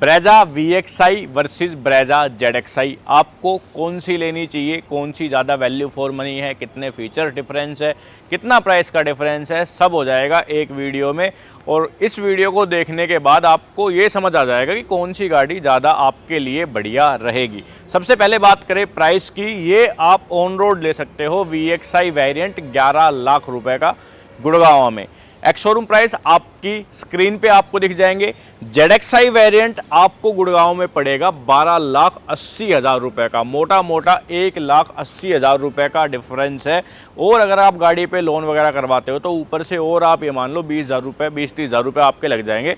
Brezza VXI versus Brezza ZXI, आपको कौन सी लेनी चाहिए, कौन सी ज़्यादा वैल्यू फॉर मनी है, कितने फीचर डिफरेंस है, कितना प्राइस का डिफरेंस है, सब हो जाएगा एक वीडियो में। और इस वीडियो को देखने के बाद आपको ये समझ आ जाएगा कि कौन सी गाड़ी ज़्यादा आपके लिए बढ़िया रहेगी। सबसे पहले बात करें प्राइस की, ये आप ऑन रोड ले सकते हो VXI वेरिएंट 11 लाख रुपए का गुड़गांव में। एक्स शोरूम प्राइस आपकी स्क्रीन पे आपको दिख जाएंगे। ZXI वेरिएंट आपको गुड़गांव में पड़ेगा 12,80,000 रुपए का, मोटा मोटा 1,80,000 रुपए का डिफरेंस है। और अगर आप गाड़ी पे लोन वगैरह करवाते हो तो ऊपर से और आप ये मान लो 20,000 रुपये 20-30,000 रुपये आपके लग जाएंगे,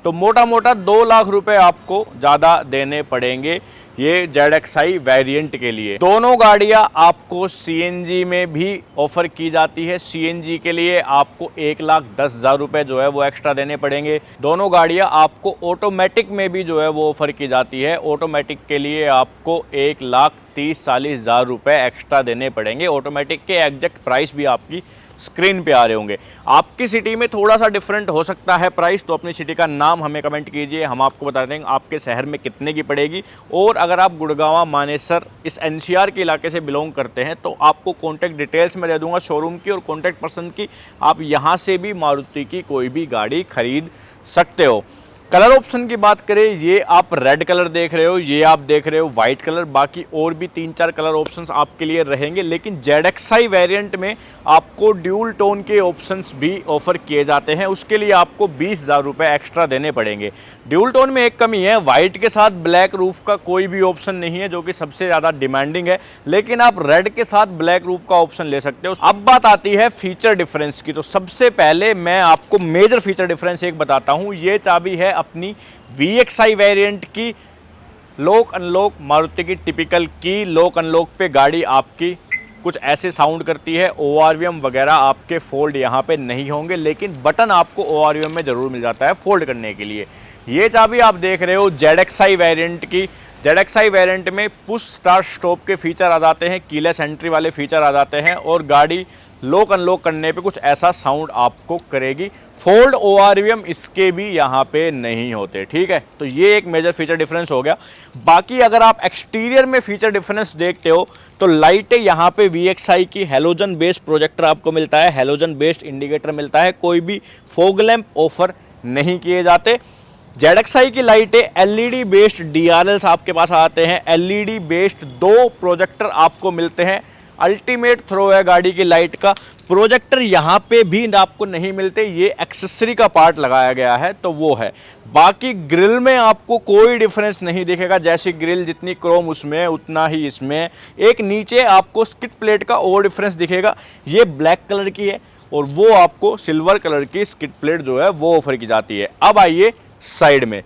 तो मोटा मोटा 2 लाख रुपए आपको ज़्यादा देने पड़ेंगे ये ZXI वेरिएंट के लिए। दोनों गाड़ियां आपको CNG में भी ऑफर की जाती है। CNG के लिए आपको 1,10,000 रुपये जो है वो एक्स्ट्रा देने पड़ेंगे। दोनों गाड़ियां आपको ऑटोमेटिक में भी जो है वो ऑफर की जाती है। ऑटोमेटिक के लिए आपको 1,30,40,000 रुपये एक्स्ट्रा देने पड़ेंगे। ऑटोमेटिक के एग्जैक्ट प्राइस भी आपकी स्क्रीन पे आ रहे होंगे। आपकी सिटी में थोड़ा सा डिफरेंट हो सकता है प्राइस, तो अपनी सिटी का नाम हमें कमेंट कीजिए, हम आपको बता देंगे आपके शहर में कितने की पड़ेगी। और अगर आप गुड़गांव मानेसर इस NCR के इलाके से बिलोंग करते हैं तो आपको कॉन्टैक्ट डिटेल्स में दे दूंगा शोरूम की और कॉन्टैक्ट पर्सन की, आप यहाँ से भी मारुति की कोई भी गाड़ी खरीद सकते हो। कलर ऑप्शन की बात करें, ये आप रेड कलर देख रहे हो, ये आप देख रहे हो वाइट कलर, बाकी और भी 3-4 कलर ऑप्शंस आपके लिए रहेंगे। लेकिन ZXI वेरिएंट में आपको ड्यूल टोन के ऑप्शंस भी ऑफर किए जाते हैं, उसके लिए आपको 20,000 रुपये एक्स्ट्रा देने पड़ेंगे। ड्यूल टोन में एक कमी है, वाइट के साथ ब्लैक रूफ का कोई भी ऑप्शन नहीं है, जो कि सबसे ज़्यादा डिमांडिंग है, लेकिन आप रेड के साथ ब्लैक रूफ का ऑप्शन ले सकते हो। अब बात आती है फीचर डिफरेंस की, तो सबसे पहले मैं आपको मेजर फीचर डिफरेंस एक बताता हूँ। ये चाबी है अपनी VXI वेरिएंट की लॉक अनलॉक, मारुति की टिपिकल की लॉक अनलॉक पे गाड़ी आपकी कुछ ऐसे साउंड करती है। ORVM वगैरह आपके फोल्ड यहाँ पे नहीं होंगे, लेकिन बटन आपको ORVM में ज़रूर मिल जाता है फोल्ड करने के लिए। ये चाबी आप देख रहे हो ZXI वेरिएंट की। ZXI वेरिएंट में पुश स्टार्ट स्टॉप के फीचर आ जाते हैं, कीलेस एंट्री वाले फीचर आ जाते हैं, और गाड़ी लॉक अनलॉक करने पे कुछ ऐसा साउंड आपको करेगी। फोल्ड ORVM इसके भी यहाँ पे नहीं होते, ठीक है। तो ये एक मेजर फीचर डिफरेंस हो गया। बाकी अगर आप एक्सटीरियर में फीचर डिफरेंस देखते हो तो लाइटें यहाँ पे VXI की हेलोजन बेस्ड प्रोजेक्टर आपको मिलता है, हेलोजन बेस्ड इंडिकेटर मिलता है, कोई भी फॉग लैंप ऑफर नहीं किए जाते। ZXI की लाइटें LED बेस्ड DRLs आपके पास आते हैं, LED बेस्ड 2 प्रोजेक्टर आपको मिलते हैं। अल्टीमेट थ्रो है गाड़ी की लाइट का। प्रोजेक्टर यहाँ पे भी आपको नहीं मिलते, ये एक्सेसरी का पार्ट लगाया गया है तो वो है। बाकी ग्रिल में आपको कोई डिफरेंस नहीं दिखेगा, जैसी ग्रिल जितनी क्रोम उसमें उतना ही इसमें। एक नीचे आपको स्किड प्लेट का और डिफरेंस दिखेगा, ये ब्लैक कलर की है और वो आपको सिल्वर कलर की स्किड प्लेट जो है वो ऑफर की जाती है। अब आइए साइड में,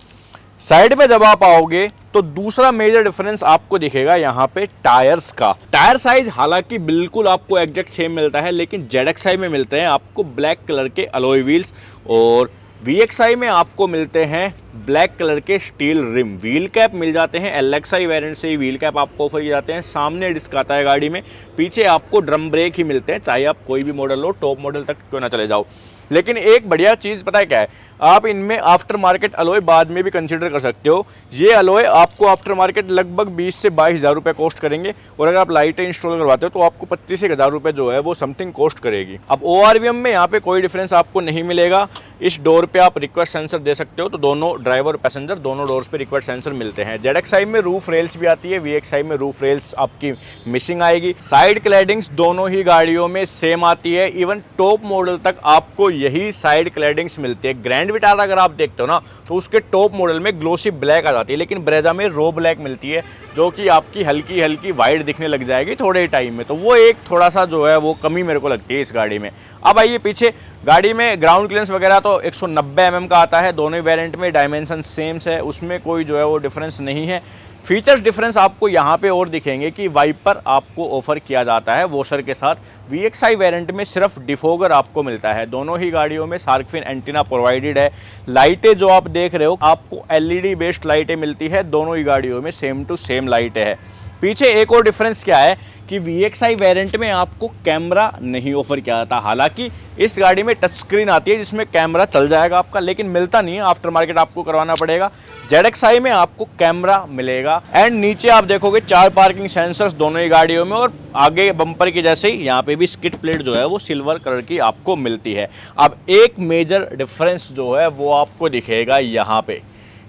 साइड में जब आप आओगे तो दूसरा मेजर डिफरेंस आपको दिखेगा यहाँ पे टायर्स का। टायर साइज हालांकि बिल्कुल आपको एग्जैक्ट सेम मिलता है, लेकिन ZXI में मिलते हैं आपको ब्लैक कलर के अलॉय व्हील्स और VXI में आपको मिलते हैं ब्लैक कलर के स्टील रिम। व्हील कैप मिल जाते हैं, LXI वेरिएंट से ही व्हील कैप आपको ऑफर किए जाते हैं। सामने डिस्क आता है गाड़ी में, पीछे आपको ड्रम ब्रेक ही मिलते हैं, चाहे आप कोई भी मॉडल लो, टॉप मॉडल तक क्यों ना चले जाओ। लेकिन एक बढ़िया चीज़ पता है क्या है, आप इनमें आफ्टर मार्केट अलॉय बाद में भी कंसीडर कर सकते हो। ये अलॉय आपको आफ्टर मार्केट लगभग 20 से 22,000 रुपये कॉस्ट करेंगे, और अगर आप लाइटें इंस्टॉल करवाते हो तो आपको 25,000 रुपये जो है वो समथिंग कॉस्ट करेगी। अब ORVM में यहाँ पे कोई डिफरेंस आपको नहीं मिलेगा। इस डोर पे आप रिक्वेस्ट सेंसर दे सकते हो, तो दोनों ड्राइवर और पैसेंजर दोनों डोर्स पे रिक्वेस्ट सेंसर मिलते हैं। ZXI में रूफ रेल्स भी आती है, VXI में रूफ रेल्स आपकी मिसिंग आएगी। साइड क्लैडिंग्स दोनों ही गाड़ियों में सेम आती है, इवन टॉप मॉडल तक आपको यही साइड क्लैडिंग्स मिलती है। ग्रैंड विटारा अगर आप देखते हो ना तो उसके टॉप मॉडल में ग्लोसी ब्लैक आ जाती है, लेकिन ब्रेजा में रो ब्लैक मिलती है, जो कि आपकी हल्की हल्की वाइट दिखने लग जाएगी थोड़े टाइम में। तो वो एक थोड़ा सा जो है वो कमी मेरे को लगती है इस गाड़ी में। अब आइए पीछे, गाड़ी में ग्राउंड क्लियरेंस वगैरह तो 190 mm का आता है, दोनों ही वेरिएंट में डायमेंशन सेम है, उसमें कोई जो है वो डिफरेंस नहीं है। फीचर्स डिफरेंस आपको यहाँ पे और दिखेंगे कि वाइपर आपको ऑफर किया जाता है वॉशर के साथ। VXI वेरिएंट में सिर्फ डिफोगर आपको मिलता है। दोनों ही गाड़ियों में शार्क फिन एंटीना प्रोवाइडेड है। लाइटें जो आप देख रहे हो आपको LED बेस्ड लाइटें मिलती है, दोनों ही गाड़ियों में सेम टू सेम लाइटें है। पीछे एक और डिफरेंस क्या है कि VXI वेरिएंट में आपको कैमरा नहीं ऑफर किया जाता। हालांकि इस गाड़ी में टच स्क्रीन आती है जिसमें कैमरा चल जाएगा आपका, लेकिन मिलता नहीं है, आफ्टर मार्केट आपको करवाना पड़ेगा। ZXi में आपको कैमरा मिलेगा। एंड नीचे आप देखोगे 4 पार्किंग सेंसर्स दोनों ही गाड़ियों में, और आगे बम्पर की जैसे ही यहाँ पे भी स्किड प्लेट जो है वो सिल्वर कलर की आपको मिलती है। अब एक मेजर डिफरेंस जो है वो आपको दिखेगा यहाँ पे।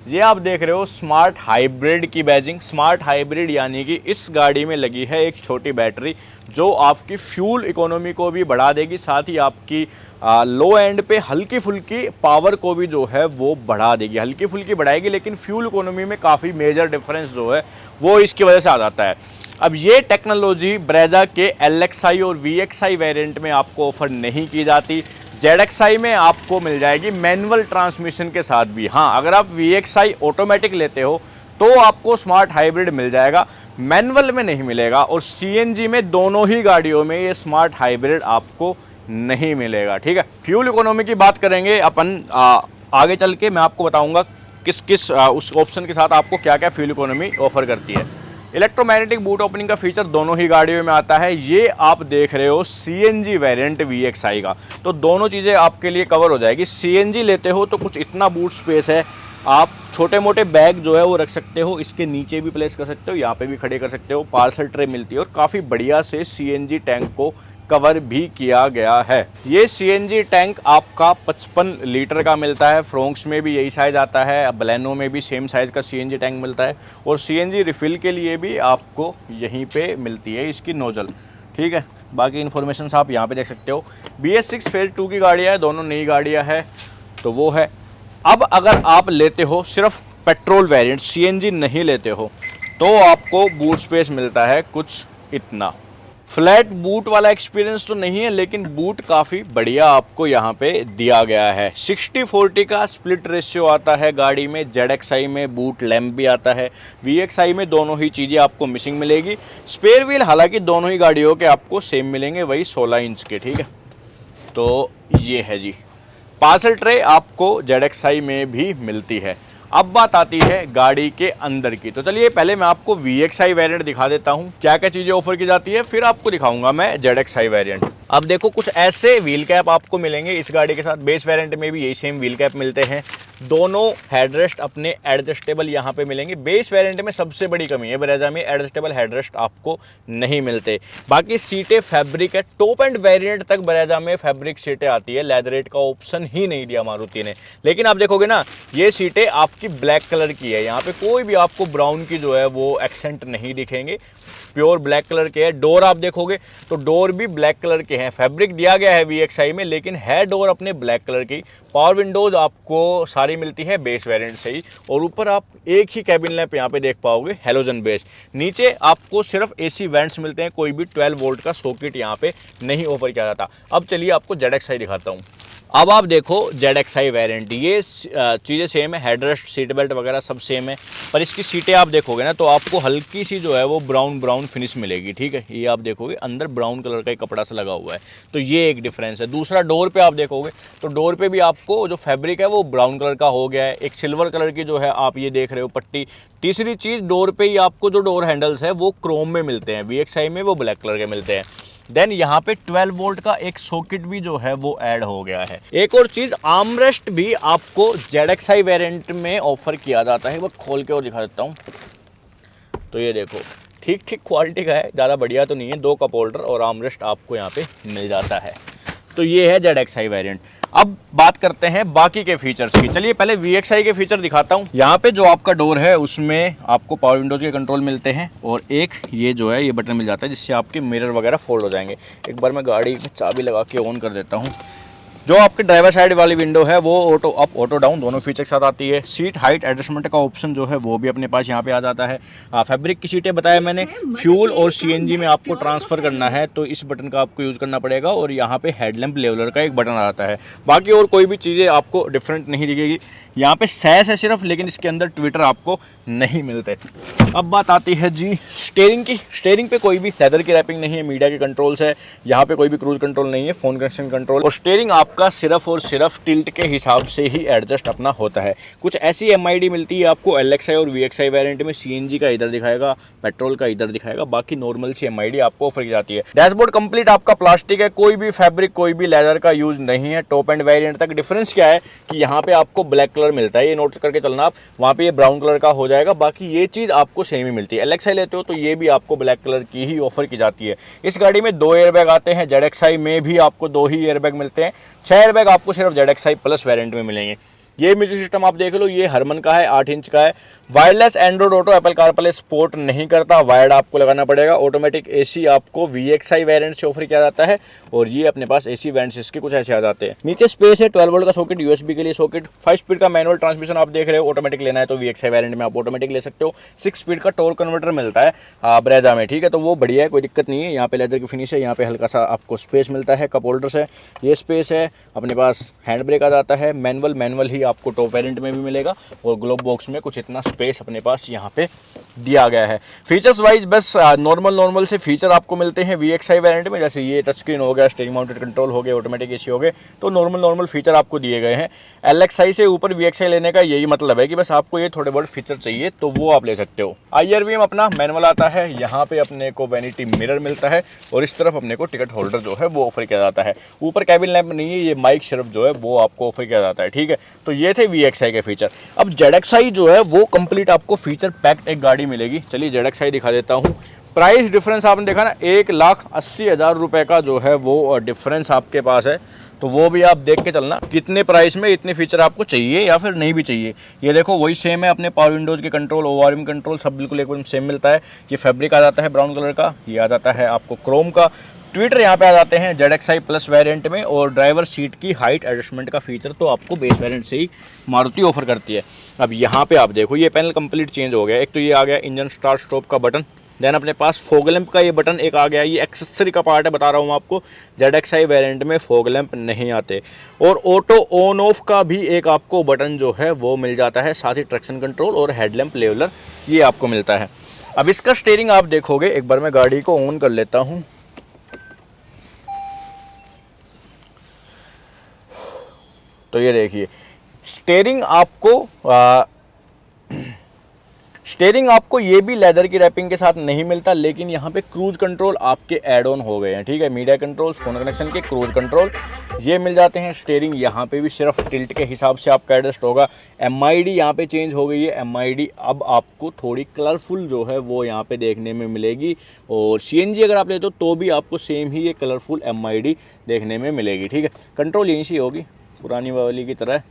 ये आप देख रहे हो स्मार्ट हाइब्रिड की बैजिंग। स्मार्ट हाइब्रिड यानी कि इस गाड़ी में लगी है एक छोटी बैटरी जो आपकी फ्यूल इकोनॉमी को भी बढ़ा देगी, साथ ही आपकी लो एंड पे हल्की फुल्की पावर को भी जो है वो बढ़ा देगी। हल्की फुल्की बढ़ाएगी, लेकिन फ्यूल इकोनॉमी में काफ़ी मेजर डिफरेंस जो है वो इसकी वजह से आ जाता है। अब ये टेक्नोलॉजी ब्रेजा के LXi और VXI वेरिएंट में आपको ऑफर नहीं की जाती। ZXi में आपको मिल जाएगी मैनुअल ट्रांसमिशन के साथ भी। हाँ, अगर आप VXI ऑटोमेटिक लेते हो तो आपको स्मार्ट हाइब्रिड मिल जाएगा, मैनुअल में नहीं मिलेगा। और CNG में दोनों ही गाड़ियों में ये स्मार्ट हाइब्रिड आपको नहीं मिलेगा। ठीक है, फ्यूल इकोनॉमी की बात करेंगे अपन आगे चल के, मैं आपको बताऊंगा किस किस उस ऑप्शन के साथ आपको क्या क्या फ्यूल इकोनॉमी ऑफर करती है। इलेक्ट्रोमैग्नेटिक बूट ओपनिंग का फीचर दोनों ही गाड़ियों में आता है। ये आप देख रहे हो CNG वेरिएंट VXI का, तो दोनों चीज़ें आपके लिए कवर हो जाएगी। CNG लेते हो तो कुछ इतना बूट स्पेस है, आप छोटे मोटे बैग जो है वो रख सकते हो, इसके नीचे भी प्लेस कर सकते हो, यहाँ पे भी खड़े कर सकते हो, पार्सल ट्रे मिलती है, और काफ़ी बढ़िया से CNG टैंक को कवर भी किया गया है। ये CNG टैंक आपका 55 लीटर का मिलता है। फ्रोंक्स में भी यही साइज़ आता है, बलेनो में भी सेम साइज़ का CNG टैंक मिलता है, और CNG रिफ़िल के लिए भी आपको यहीं पे मिलती है इसकी नोज़ल। ठीक है, बाकी इन्फॉर्मेशन आप यहाँ पे देख सकते हो। BS6 फेज़ 2 की गाड़ियाँ है, दोनों नई गाड़ियाँ है, तो वो है। अब अगर आप लेते हो सिर्फ पेट्रोल वेरिएंट, CNG नहीं लेते हो, तो आपको बूट स्पेस मिलता है कुछ इतना। फ्लैट बूट वाला एक्सपीरियंस तो नहीं है, लेकिन बूट काफ़ी बढ़िया आपको यहाँ पे दिया गया है। 60-40 का स्प्लिट रेशियो आता है गाड़ी में। ZXi में बूट लैम्प भी आता है। VXI में दोनों ही चीज़ें आपको मिसिंग मिलेगी। स्पेयर व्हील हालांकि दोनों ही गाड़ियों के आपको सेम मिलेंगे, वही 16 इंच के। ठीक है, तो ये है जी। पार्सल ट्रे आपको ZXi में भी मिलती है। अब बात आती है गाड़ी के अंदर की, तो चलिए पहले मैं आपको VXI वेरिएंट दिखा देता हूँ क्या क्या चीज़ें ऑफर की जाती है, फिर आपको दिखाऊंगा मैं ZXi वेरिएंट। अब देखो कुछ ऐसे व्हील कैप आपको मिलेंगे इस गाड़ी के साथ। बेस वेरिएंट में भी यही सेम व्हील कैप मिलते हैं। दोनों हेडरेस्ट अपने एडजस्टेबल यहाँ पे मिलेंगे। बेस वेरिएंट में सबसे बड़ी कमी है, ब्रेजा में एडजस्टेबल हेडरेस्ट आपको नहीं मिलते। बाकी सीटें फैब्रिक है। टॉप एंड वेरिएंट तक ब्रेजा में फैब्रिक सीटें आती है, लेदरेट का ऑप्शन ही नहीं दिया मारुति ने। लेकिन आप देखोगे ना, ये सीटें आपकी ब्लैक कलर की है, यहाँ पे कोई भी आपको ब्राउन की जो है वो एक्सेंट नहीं दिखेंगे, प्योर ब्लैक कलर के है। डोर आप देखोगे तो डोर भी ब्लैक कलर के हैं। फैब्रिक दिया गया है VXI में, लेकिन है डोर अपने ब्लैक कलर की। पावर विंडोज आपको सारी मिलती है बेस वेरिएंट से ही, और ऊपर आप एक ही कैबिन लैंप यहाँ पे देख पाओगे, हेलोजन बेस। नीचे आपको सिर्फ AC वेंट्स मिलते हैं, कोई भी 12 वोल्ट का सॉकेट यहाँ पे नहीं ऑफर किया जाता। अब चलिए आपको ZXi दिखाता हूँ। अब आप देखो ZXi वेरिएंट, ये चीज़ें सेम है, हेडरेस्ट सीट बेल्ट वगैरह सब सेम है, पर इसकी सीटें आप देखोगे ना तो आपको हल्की सी जो है वो ब्राउन फिनिश मिलेगी। ठीक है, ये आप देखोगे अंदर ब्राउन कलर का एक कपड़ा सा लगा हुआ है, तो ये एक डिफरेंस है। दूसरा, डोर पे आप देखोगे तो डोर पे भी आपको जो फैब्रिक है वो ब्राउन कलर का हो गया है, एक सिल्वर कलर की जो है आप ये देख रहे हो पट्टी। तीसरी चीज़, डोर पे ही आपको जो डोर हैंडल्स है वो क्रोम में मिलते हैं, VXI में वो ब्लैक कलर के मिलते हैं। देन यहाँ पे 12 वोल्ट का एक सॉकेट भी जो है वो ऐड हो गया है। एक और चीज़, आर्मरेस्ट भी आपको ZXi वेरिएंट में ऑफर किया जाता है। वो खोल के और दिखा देता हूँ, तो ये देखो ठीक क्वालिटी का है, ज़्यादा बढ़िया तो नहीं है। 2 कप होल्डर और आर्मरेस्ट आपको यहाँ पे मिल जाता है। तो ये है ZXi वेरिएंट। अब बात करते हैं बाकी के फीचर्स की। चलिए पहले VXI के फीचर दिखाता हूँ। यहाँ पे जो आपका डोर है उसमें आपको पावर विंडोज के कंट्रोल मिलते हैं, और एक ये जो है ये बटन मिल जाता है जिससे आपके मिरर वगैरह फोल्ड हो जाएंगे। एक बार मैं गाड़ी में चाबी लगा के ऑन कर देता हूँ। जो आपके ड्राइवर साइड वाली विंडो है वो ऑटो अप ऑटो डाउन दोनों फीचर के साथ आती है। सीट हाइट एडजस्टमेंट का ऑप्शन जो है वो भी अपने पास यहाँ पे आ जाता है। फैब्रिक की सीटें बताया मैंने। फ्यूल और CNG में आपको ट्रांसफ़र करना है तो इस बटन का आपको यूज़ करना पड़ेगा, और यहाँ पे हेडलैम्प लेवलर का एक बटन आ जाता है। बाकी और कोई भी चीज़ें आपको डिफरेंट नहीं दिखेगी। यहाँ पे सैस है सिर्फ, लेकिन इसके अंदर ट्विटर आपको नहीं मिलते। अब बात आती है जी स्टीयरिंग की। स्टीयरिंग पे कोई भी लेदर की रैपिंग नहीं है, मीडिया के कंट्रोल्स है, यहाँ पे कोई भी क्रूज कंट्रोल नहीं है, फोन कनेक्शन कंट्रोल, और स्टीयरिंग आपका सिर्फ और सिर्फ टिल्ट के हिसाब से ही एडजस्ट अपना होता है। कुछ ऐसी MID मिलती है आपको LXI और VXI वेरिएंट में, CNG का इधर दिखाएगा, पेट्रोल का इधर दिखाएगा, बाकी नॉर्मल सी MID आपको ऑफर की जाती है। डैशबोर्ड कंप्लीट आपका प्लास्टिक है, कोई भी फैब्रिक कोई भी लेदर का यूज नहीं है टॉप एंड वेरिएंट तक। डिफरेंस क्या है कि यहाँ पे आपको ब्लैक कलर मिलता है, ये नोट करके चलना आप, वहाँ पे ये ब्राउन कलर का हो जाएगा, बाकी ये चीज़ आपको सेम ही मिलती है। LXI लेते हो तो ये भी आपको ब्लैक कलर की ही ऑफर की जाती है। इस गाड़ी में 2 एयरबैग आते हैं, ZXI में भी आपको 2 ही एयरबैग मिलते हैं, 6 एयरबैग आपको सिर्फ ZXI प्लस वेरिएंट में मिलेंगे। ये म्यूजिक सिस्टम आप देख लो, ये हरमन का है, 8 इंच का है। Wireless Android auto Apple CarPlay support नहीं करता, वायर्ड आपको लगाना पड़ेगा। ऑटोमेटिक AC आपको VXI वेरिएंट से ऑफर किया जाता है, और ये अपने पास AC वेरिएंट्स इसके कुछ ऐसे आ जाते हैं। नीचे स्पेस है, 12 वोल्ट का सॉकेट, USB के लिए सॉकेट, 5 स्पीड का मैनुअल ट्रांसमिशन आप देख रहे हो। ऑटोमेटिक लेना है तो VXI वेरिएंट में आप ऑटोमेटिक ले सकते हो। 6 स्पीड का टॉर्क कन्वर्टर मिलता है ब्रेजा में, ठीक है, तो वो बढ़िया है, कोई दिक्कत नहीं है। यहाँ पे लेदर की फिनिश है, यहाँ पे हल्का सा आपको स्पेस मिलता है, कप होल्डर्स है, ये स्पेस है, अपने पास हैंड ब्रेक आ जाता है। मैनुअल ही आपको टॉप वेरिएंट में भी मिलेगा, और ग्लोब बॉक्स में कुछ इतना स्पेस अपने पास यहाँ पे दिया गया है। फीचर्स वाइज बस नॉर्मल से फीचर आपको मिलते हैं VXI वेरिएंट में, जैसे ये टच स्क्रीन हो गया, स्टीयरिंग माउंटेड कंट्रोल हो गए, ऑटोमेटिक AC हो गए, तो नॉर्मल फीचर आपको दिए गए हैं। LXI से ऊपर VXI लेने का यही मतलब है कि बस आपको ये थोड़े बहुत फीचर चाहिए तो वो आप ले सकते हो। IRVM अपना मैनुअल आता है, यहाँ पे अपने को वैनिटी मिरर मिलता है, और इस तरफ अपने को टिकट होल्डर जो है वो ऑफर किया जाता है। ऊपर कैबिन लैंप नहीं है, ये माइक सिर्फ जो है वो आपको ऑफर किया जाता है, ठीक है। तो ये थे VXI के फीचर। अब ZXI जो है वो कंप्लीट आपको फीचर पैक्ड एक गाड़ी मिलेगी। चलिए ZXI दिखा देता हूँ। प्राइस डिफरेंस आपने देखा ना, 1,80,000 रुपये का जो है वो डिफरेंस आपके पास है, तो वो भी आप देख के चलना कितने प्राइस में इतने फीचर आपको चाहिए या फिर नहीं भी चाहिए। ये देखो वही सेम है, अपने पावर विंडोज़ के कंट्रोल, ORM कंट्रोल सब बिल्कुल एकदम सेम मिलता है। ये फैब्रिक आ जाता है ब्राउन कलर का, ये आ जाता है आपको क्रोम का। ट्विटर यहाँ पे आ जाते हैं ZXI प्लस वेरिएंट में, और ड्राइवर सीट की हाइट एडजस्टमेंट का फीचर तो आपको बेस वेरिएंट से ही मारुति ऑफर करती है। अब यहाँ पे आप देखो ये पैनल कंप्लीट चेंज हो गया। एक तो ये आ गया इंजन स्टार्ट स्टॉप का बटन, देन अपने पास फॉग लैंप का ये बटन एक आ गया, ये एक्सेसरी का पार्ट है, बता रहा हूँ आपको। ZXI वेरिएंट में फॉग लैंप नहीं आते, और ऑटो ऑन ऑफ का भी एक आपको बटन जो है वो मिल जाता है, साथ ही ट्रैक्शन कंट्रोल और हेडलैम्प लेवलर ये आपको मिलता है। अब इसका स्टीयरिंग आप देखोगे, एक बार मैं गाड़ी को ऑन कर लेता हूँ, तो ये देखिए स्टीयरिंग आपको ये भी लेदर की रैपिंग के साथ नहीं मिलता, लेकिन यहाँ पे क्रूज कंट्रोल आपके ऐड ऑन हो गए हैं, ठीक है। मीडिया कंट्रोल, फोन कनेक्शन के क्रूज कंट्रोल ये मिल जाते हैं। स्टीयरिंग यहाँ पे भी सिर्फ टिल्ट के हिसाब से आपका एडजस्ट होगा। MID यहाँ पे चेंज हो गई है, MID अब आपको थोड़ी कलरफुल जो है वो यहाँ पे देखने में मिलेगी, और CNG अगर आप लेते हो तो भी आपको सेम ही ये कलरफुल MID देखने में मिलेगी, ठीक है। कंट्रोल यहीं से होगी, पुरानी वाली की तरह,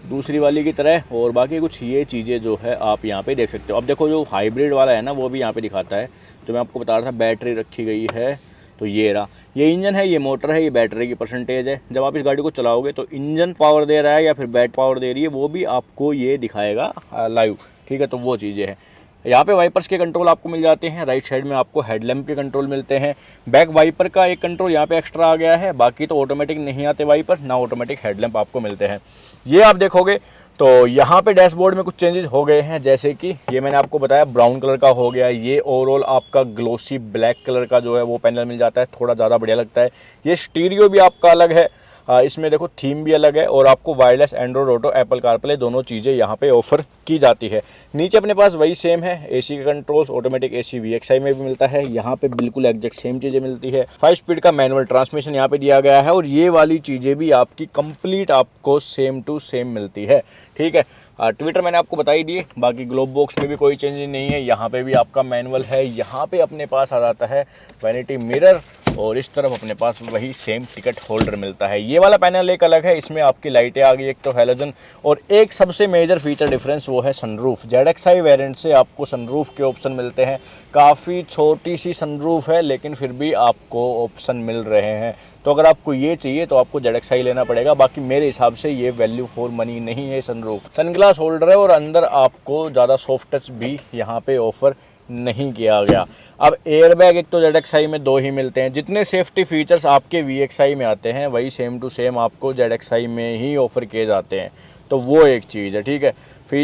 दूसरी वाली की तरह, और बाकी कुछ ये चीज़ें जो है आप यहाँ पे देख सकते हो। अब देखो जो हाइब्रिड वाला है ना, वो भी यहाँ पे दिखाता है, जो मैं आपको बता रहा था, बैटरी रखी गई है, तो ये रहा, ये इंजन है, ये मोटर है, ये बैटरी की परसेंटेज है। जब आप इस गाड़ी को चलाओगे तो इंजन पावर दे रहा है या फिर बैट पावर दे रही है, वो भी आपको ये दिखाएगा लाइव, ठीक है। तो वो चीज़ें हैं। यहाँ पे वाइपर्स के कंट्रोल आपको मिल जाते हैं, राइट साइड में आपको हेडलैम्प के कंट्रोल मिलते हैं, बैक वाइपर का एक कंट्रोल यहाँ पे एक्स्ट्रा आ गया है, बाकी तो ऑटोमेटिक नहीं आते वाइपर, ना ऑटोमेटिक हेडलैम्प आपको मिलते हैं। ये आप देखोगे तो यहाँ पे डैशबोर्ड में कुछ चेंजेस हो गए हैं, जैसे कि ये मैंने आपको बताया ब्राउन कलर का हो गया, ये ओवरऑल आपका ग्लोसी ब्लैक कलर का जो है वो पैनल मिल जाता है, थोड़ा ज़्यादा बढ़िया लगता है। ये स्टीरियो भी आपका अलग है, इसमें देखो थीम भी अलग है, और आपको wireless Android auto Apple CarPlay दोनों चीज़ें यहाँ पे ऑफर की जाती है। नीचे अपने पास वही सेम है, AC के कंट्रोल्स, ऑटोमेटिक AC VXI में भी मिलता है, यहाँ पे बिल्कुल एग्जैक्ट सेम चीज़ें मिलती है। 5 स्पीड का मैनुअल ट्रांसमिशन यहाँ पे दिया गया है, और ये वाली चीज़ें भी आपकी कंप्लीट आपको सेम टू सेम मिलती है, ठीक है। ट्विटर मैंने आपको बता ही दिए, बाकी ग्लोब बॉक्स में भी कोई चेंज नहीं है, यहाँ पे भी आपका मैनुअल है, यहाँ पे अपने पास आ जाता है वैनिटी मिरर, और इस तरफ अपने पास वही सेम टिकट होल्डर मिलता है। ये वाला पैनल एक अलग है, इसमें आपकी लाइटें आ गई, एक तो हैलोजन, और एक सबसे मेजर फीचर डिफरेंस वो है सनरूफ। ZXI वेरिएंट से आपको सनरूफ के ऑप्शन मिलते हैं, काफ़ी छोटी सी सनरूफ है, लेकिन फिर भी आपको ऑप्शन मिल रहे हैं। तो अगर आपको ये चाहिए तो आपको ZXI लेना पड़ेगा, बाकी मेरे हिसाब से ये वैल्यू फॉर मनी नहीं है। सनरूफ, सनग्लास होल्डर है, और अंदर आपको ज़्यादा सॉफ्ट टच भी यहाँ पे ऑफर नहीं किया गया। अब एयरबैग एक तो ZXi में 2 ही मिलते हैं, जितने सेफ्टी फीचर्स आपके VXi में आते हैं वही सेम टू सेम आपको ZXi में ही ऑफर किए जाते हैं, तो वो एक चीज़ है, ठीक है।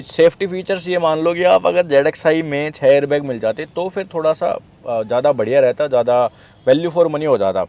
सेफ्टी फीचर्स ये मान लो कि आप अगर ZXi में 6 एयरबैग मिल जाते तो फिर थोड़ा सा ज़्यादा बढ़िया रहता, ज़्यादा वैल्यू फॉर मनी हो जाता।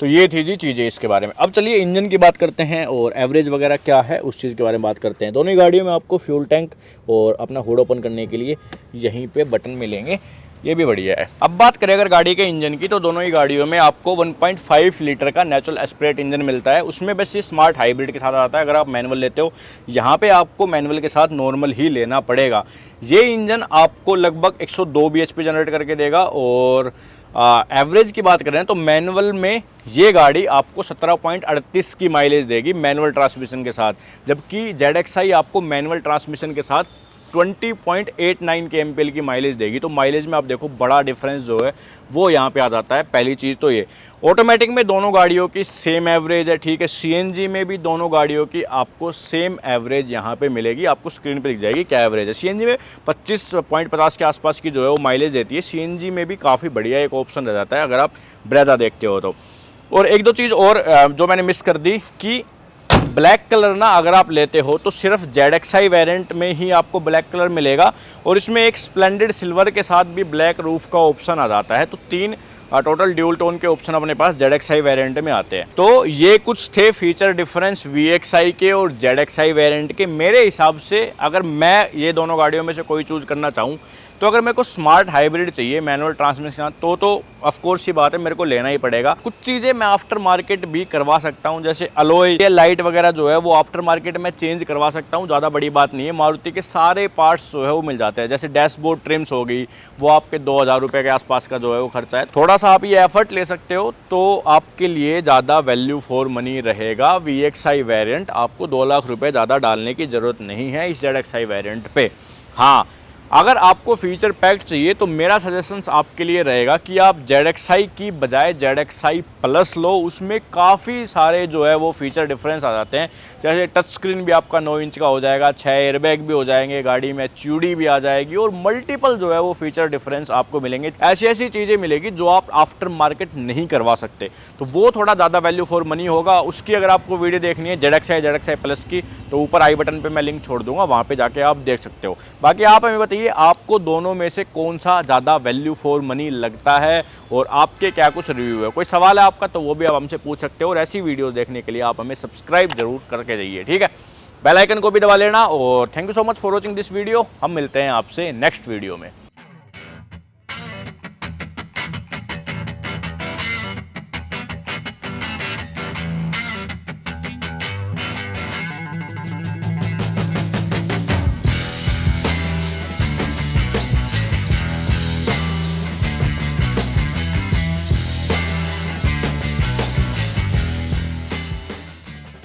तो ये थी जी चीज़ें इसके बारे में। अब चलिए इंजन की बात करते हैं और एवरेज वगैरह क्या है उस चीज़ के बारे में बात करते हैं। दोनों ही गाड़ियों में आपको फ्यूल टैंक और अपना हुड ओपन करने के लिए यहीं पे बटन मिलेंगे, ये भी बढ़िया है। अब बात करें अगर गाड़ी के इंजन की, तो दोनों ही गाड़ियों में आपको 1.5 लीटर का नेचुरल एस्पिरेट इंजन मिलता है। उसमें बस ये स्मार्ट हाइब्रिड के साथ आता है। अगर आप मैनुअल लेते हो, यहाँ पे आपको मैनुअल के साथ नॉर्मल ही लेना पड़ेगा। ये इंजन आपको लगभग 102 bhp जनरेट करके देगा। और एवरेज की बात करें तो मैनुअल में ये गाड़ी आपको 17.38 की माइलेज देगी मैनुअल ट्रांसमिशन के साथ, जबकि ZXi आपको मैनुअल ट्रांसमिशन के साथ 20.89 के एमपीएल की माइलेज देगी। तो माइलेज में आप देखो बड़ा डिफरेंस जो है वो यहाँ पे आ जाता है। पहली चीज़ तो ये। ऑटोमेटिक में दोनों गाड़ियों की सेम एवरेज है, ठीक है। CNG में भी दोनों गाड़ियों की आपको सेम एवरेज यहाँ पे मिलेगी, आपको स्क्रीन पे दिख जाएगी क्या एवरेज है। CNG में 25.50 के आसपास की जो है वो माइलेज देती है। CNG में भी काफ़ी बढ़िया एक ऑप्शन रह जाता है अगर आप ब्रेजा देखते हो तो। और एक दो चीज़ और जो मैंने मिस कर दी कि ब्लैक कलर ना अगर आप लेते हो तो सिर्फ ZXi वेरिएंट में ही आपको ब्लैक कलर मिलेगा, और इसमें एक स्प्लेंडेड सिल्वर के साथ भी ब्लैक रूफ का ऑप्शन आ जाता है। तो 3 टोटल ड्यूल टोन के ऑप्शन अपने पास ZXi वेरिएंट में आते हैं। तो ये कुछ थे फीचर डिफरेंस VXi के और ZXi वेरिएंट के। मेरे हिसाब से अगर मैं ये दोनों गाड़ियों में से कोई चूज़ करना चाहूँ, तो अगर मेरे को स्मार्ट हाइब्रिड चाहिए मैनुअल ट्रांसमिशन, तो ऑफ कोर्स ये बात है मेरे को लेना ही पड़ेगा। कुछ चीज़ें मैं आफ्टर मार्केट भी करवा सकता हूँ, जैसे अलॉय या लाइट वगैरह जो है वो आफ्टर मार्केट में चेंज करवा सकता हूँ, ज़्यादा बड़ी बात नहीं है। मारुति के सारे पार्ट्स जो है वो मिल जाते हैं। जैसे डैशबोर्ड ट्रिम्स हो गई, वो आपके 2000 रुपये के आसपास का जो है वो खर्चा है। थोड़ा सा आप ये एफर्ट ले सकते हो तो आपके लिए ज़्यादा वैल्यू फॉर मनी रहेगा। VXi वेरिएंट आपको 2 लाख रुपये ज़्यादा डालने की ज़रूरत नहीं है इस ZXi वेरिएंट पे। हाँ, अगर आपको फीचर पैक्ड चाहिए तो मेरा सजेशंस आपके लिए रहेगा कि आप ZXi की बजाय ZXi प्लस लो। उसमें काफ़ी सारे जो है वो फीचर डिफरेंस आ जाते हैं। जैसे टच स्क्रीन भी आपका 9 इंच का हो जाएगा, 6 एयरबैग भी हो जाएंगे गाड़ी में, HUD भी आ जाएगी, और मल्टीपल जो है वो फीचर डिफरेंस आपको मिलेंगे। ऐसी ऐसी चीज़ें मिलेगी जो आप आफ्टर मार्केट नहीं करवा सकते, तो वो थोड़ा ज़्यादा वैल्यू फॉर मनी होगा। उसकी अगर आपको वीडियो देखनी है ZXi प्लस की, तो ऊपर आई बटन पर मैं लिंक छोड़ दूंगा, वहाँ पर जाके आप देख सकते हो। बाकी आप हमें बताइए आपको दोनों में से कौन सा ज़्यादा वैल्यू फॉर मनी लगता है, और आपके क्या कुछ रिव्यू है। कोई सवाल है आपका तो वो भी आप हमसे पूछ सकते हो। और ऐसी वीडियोस देखने के लिए आप हमें सब्सक्राइब जरूर करके जाइए, ठीक है। बेल आइकन को भी दबा लेना। और thank you so much for watching this video. हम मिलते हैं आपसे नेक्स्ट वीडियो में।